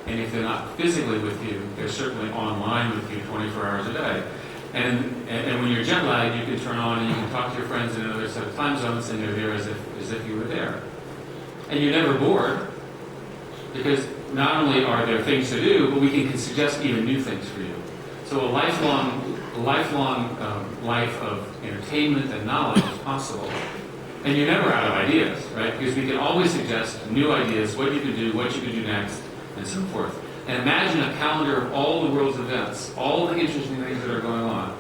And if they're not physically with you, they're certainly online with you 24 hours a day. And when you're jet lagged, you can turn on and you can talk to your friends in another set of time zones, and they're there as if you were there. And you're never bored, because not only are there things to do, but we can suggest even new things for you. So a lifelong life of entertainment and knowledge is possible. And you're never out of ideas, right? Because we can always suggest new ideas, what you can do, what you can do next, and so forth. And imagine a calendar of all the world's events, all the interesting things that are going on.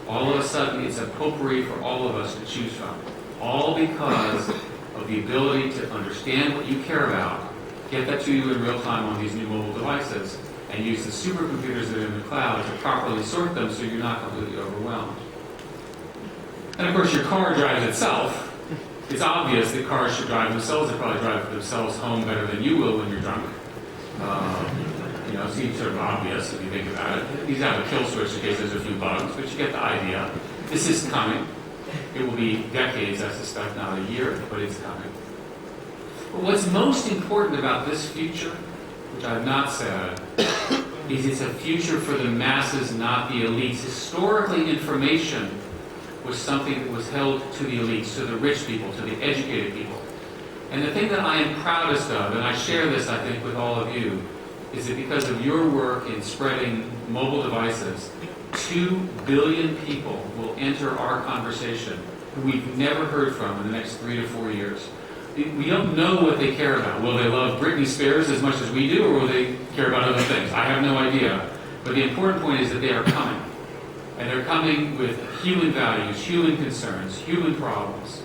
All of a sudden, it's a potpourri for all of us to choose from. All because of the ability to understand what you care about, get that to you in real time on these new mobile devices, and use the supercomputers that are in the cloud to properly sort them so you're not completely overwhelmed. And of course, your car drives itself. It's obvious that cars should drive themselves. They probably drive themselves home better than you will when you're drunk. It seems sort of obvious if you think about it. These have a kill switch in case there's a few bugs, but you get the idea. This is coming. It will be decades, I suspect, not a year, but it's coming. But what's most important about this future, which I've not said, is it's a future for the masses, not the elites. Historically, information was something that was held to the elites, to the rich people, to the educated people. And the thing that I am proudest of, and I share this, I think, with all of you, is that because of your work in spreading mobile devices, 2 billion people will enter our conversation who we've never heard from in the next 3 to 4 years. We don't know what they care about. Will they love Britney Spears as much as we do, or will they care about other things? I have no idea. But the important point is that they are coming. And they're coming with human values, human concerns, human problems.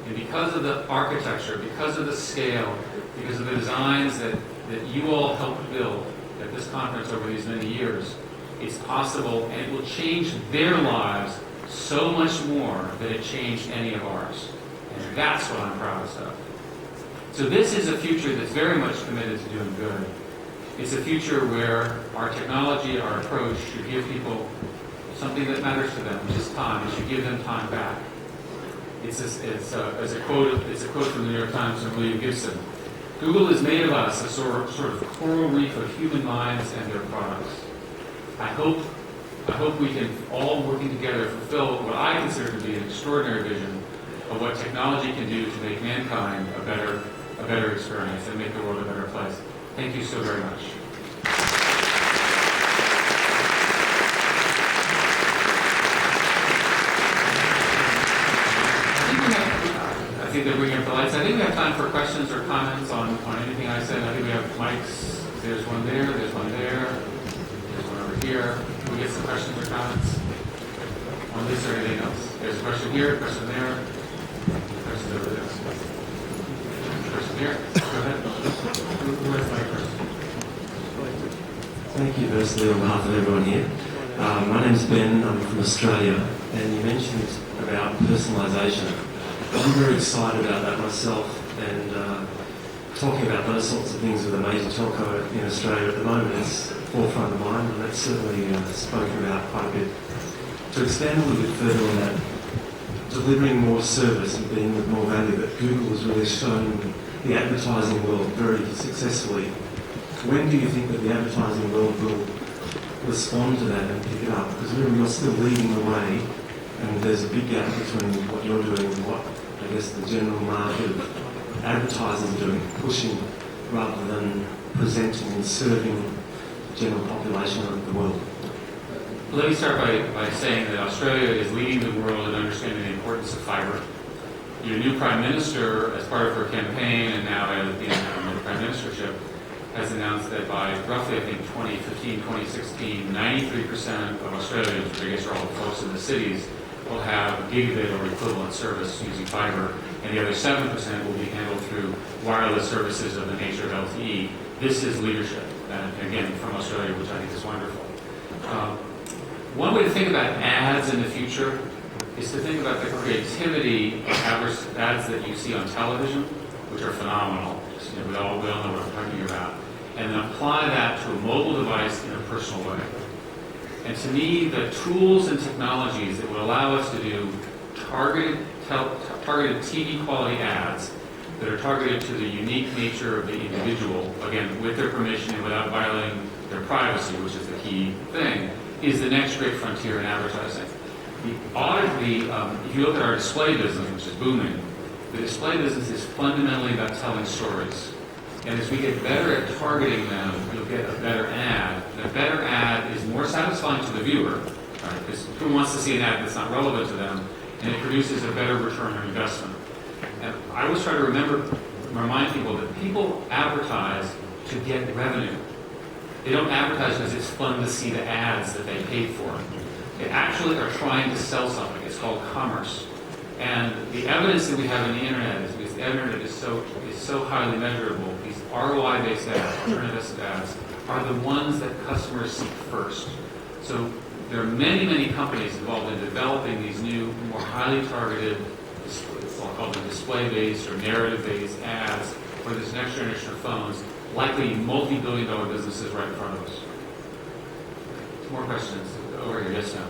And because of the architecture, because of the scale, because of the designs that you all helped build at this conference over these many years, it's possible, and it will change their lives so much more than it changed any of ours. And that's what I'm proudest of. So this is a future that's very much committed to doing good. It's a future where our technology, our approach should give people something that matters to them, which is time. It should give them time back. It's a quote from the New York Times from William Gibson. Google has made of us a sort of coral reef of human minds and their products. I hope we can all working together fulfill what I consider to be an extraordinary vision of what technology can do to make mankind a better experience and make the world a better place. Thank you so very much. I think they're bringing up the lights. I think we have time for questions or comments on anything I said. I think we have mics. There's one there, there's one there, there's one over here. Can we get some questions or comments on this or anything else? There's a question here, a question there, a question over there. Question here. Go ahead. Who has my question? Thank you, firstly, on behalf of everyone here. My name's Ben, I'm from Australia, and you mentioned about personalisation. I'm very excited about that myself, and talking about those sorts of things with a major telco in Australia at the moment is forefront of mind, and that's certainly spoken about quite a bit. To expand a little bit further on that, delivering more service and being of more value that Google has really shown the advertising world very successfully. When do you think that the advertising world will respond to that and pick it up? Because remember, you're still leading the way, and there's a big gap between what you're doing and what, I guess, the general market of advertisers are doing, pushing rather than presenting and serving the general population of the world. Let me start by saying that Australia is leading the world in understanding the importance of fiber. Your new Prime Minister, as part of her campaign and now as being in the Prime Ministership, has announced that by roughly, I think, 2015, 2016, 93% of Australians, which I guess are all the folks in the cities, will have gigabit or equivalent service using fiber, and the other 7% will be handled through wireless services of the nature of LTE. This is leadership, and again, from Australia, which I think is wonderful. One way to think about ads in the future is to think about the creativity of ads that you see on television, which are phenomenal. We all know what I'm talking about. And then apply that to a mobile device in a personal way. And to me, the tools and technologies that will allow us to do targeted TV quality ads that are targeted to the unique nature of the individual, again, with their permission and without violating their privacy, which is the key thing, is the next great frontier in advertising. If you look at our display business, which is booming, the display business is fundamentally about telling stories. And as we get better at targeting them, you'll get a better ad. And a better ad is more satisfying to the viewer, right? Because who wants to see an ad that's not relevant to them? And it produces a better return on investment. And I always try to remind people that people advertise to get revenue. They don't advertise because it's fun to see the ads that they paid for. They actually are trying to sell something. It's called commerce. And the evidence that we have in the internet is because the internet is so highly measurable. These ROI-based ads, return on invested ads, are the ones that customers seek first. So there are many, many companies involved in developing these new, more highly targeted, I'll call them display-based or narrative-based ads for this next generation of phones, likely multi-billion-dollar businesses right in front of us. More questions? Over here, yes, now.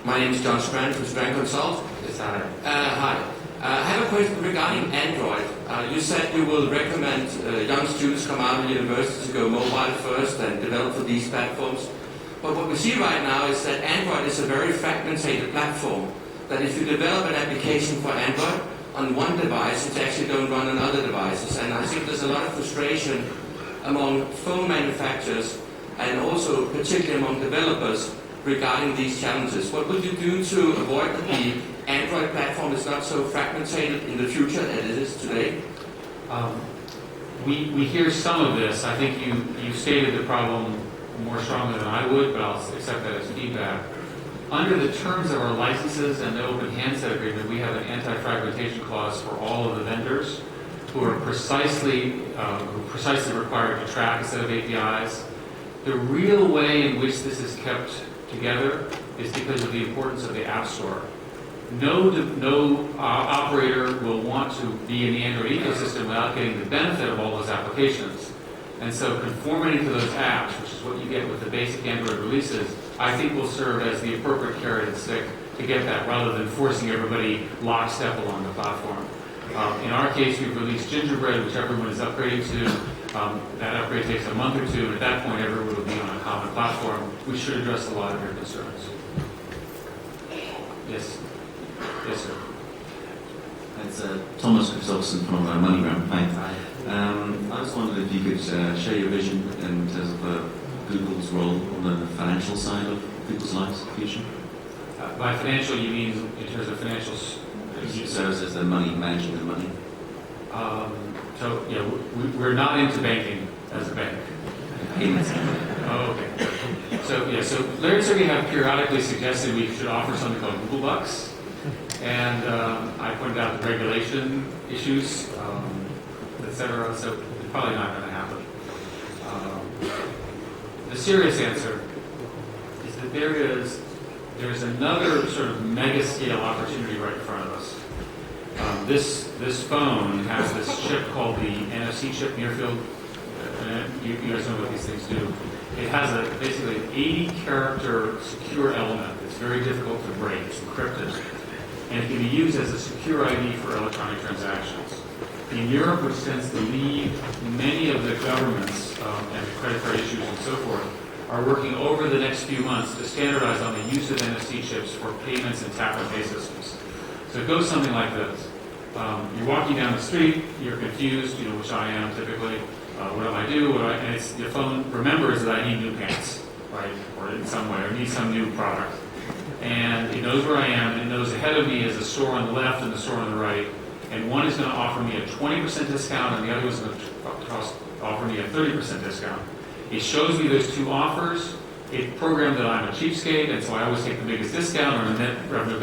My name is John Schmidt from Schmidt Consult. Yes, hi. Hi. I have a question regarding Android. You said you will recommend young students come out of university to go mobile first and develop for these platforms. But what we see right now is that Android is a very fragmented platform. That if you develop an application for Android on one device, it actually don't run on other devices. And I think there's a lot of frustration among phone manufacturers and also particularly among developers regarding these challenges. What will you do to avoid that the Android platform is not so fragmented in the future as it is today? We hear some of this. I think you stated the problem more strongly than I would, but I'll accept that as feedback. Under the terms of our licenses and the open handset agreement, we have an anti-fragmentation clause for all of the vendors who are precisely required to track a set of APIs. The real way in which this is kept together is because of the importance of the App Store. No operator will want to be in the Android ecosystem without getting the benefit of all those applications. And so conformity to those apps, which is what you get with the basic Android releases, I think will serve as the appropriate carrot and stick to get that rather than forcing everybody lockstep along the platform. In our case, we've released Gingerbread, which everyone is upgrading to. That upgrade takes a month or two, and at that point, everyone will be on a common platform. We should address a lot of your concerns. Yes. Yes, sir. It's Thomas Gustafsson from MoneyGram. Hi. I was wondering if you could share your vision in terms of Google's role on the financial side of people's lives in the future. By financial, you mean in terms of financial services, the money, managing the money. So, yeah, we're not into banking as a bank. Oh, okay. So Larry and Sergey have periodically suggested we should offer something called Google Bucks. And I pointed out the regulation issues, et cetera, so it's probably not going to happen. The serious answer is that there's another sort of mega-scale opportunity right in front of us. This phone has this chip called the NFC chip, near field. You guys know what these things do. It has basically an 80-character secure element that's very difficult to break. It's encrypted. And it can be used as a secure ID for electronic transactions. In Europe, which tends to lead many of the governments and credit card issues and so forth, are working over the next few months to standardize on the use of NFC chips for payments and tap and pay systems. So it goes something like this. You're walking down the street, you're confused, which I am typically. What do I do? And your phone remembers that I need new pants, right? Or in some way, or need some new product. And it knows where I am. It knows ahead of me is a store on the left and a store on the right. And one is going to offer me a 20% discount, and the other is going to offer me a 30% discount. It shows me those two offers. It programmed that I'm a cheapskate, and so I always take the biggest discount on a net revenue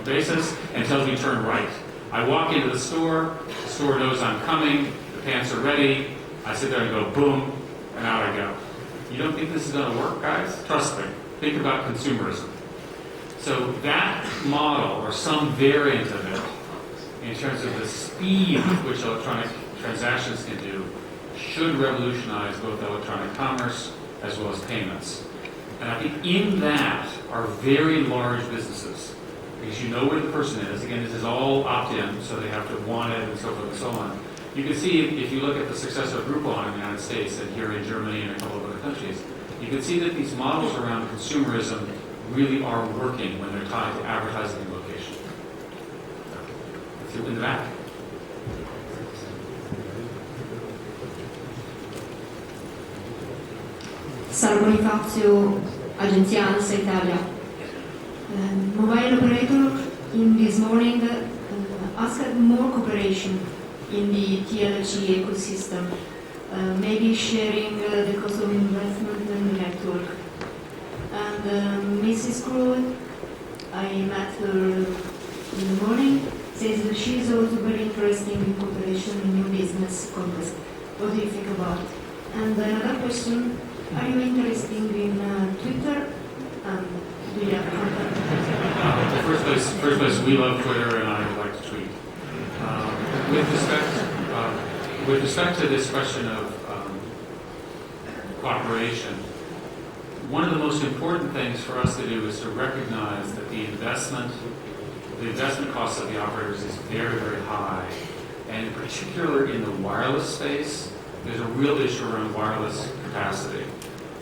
basis, and tells me turn right. I walk into the store knows I'm coming, the pants are ready, I sit there and go boom, and out I go. You don't think this is going to work, guys? Trust me. Think about consumerism. So that model, or some variant of it, in terms of the speed with which electronic transactions can do, should revolutionize both electronic commerce as well as payments. And I think in that are very large businesses because you know where the person is. Again, this is all opt-in, so they have to want it and so forth and so on. You can see, if you look at the success of Groupon in the United States and here in Germany and a couple of other countries, you can see that these models around consumerism really are working when they're tied to advertising and location. See in the back. Sara Bonifazio, Agenzia ANSA Italia. Mobile operator in this morning asked more cooperation in the TLC ecosystem, maybe sharing the cost of investment in the network. And Mrs. Crowe, I met her in the morning, says that she is also very interested in cooperation in new business context. What do you think about it? And another question, are you interested in Twitter? Do you have contact? First place, we love Twitter, and I like to tweet. With respect to this question of cooperation, one of the most important things for us to do is to recognize that the investment cost of the operators is very, very high, and in particular in the wireless space, there's a real issue around wireless capacity.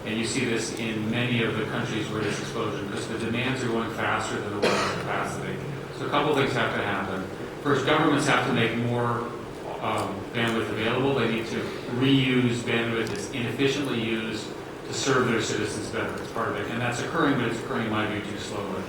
And you see this in many of the countries where there's explosion, because the demands are going faster than the wireless capacity. So a couple of things have to happen. First, governments have to make more bandwidth available. They need to reuse bandwidth that's inefficiently used to serve their citizens better. It's part of it. And that's occurring, but it's occurring, in my view, too slowly.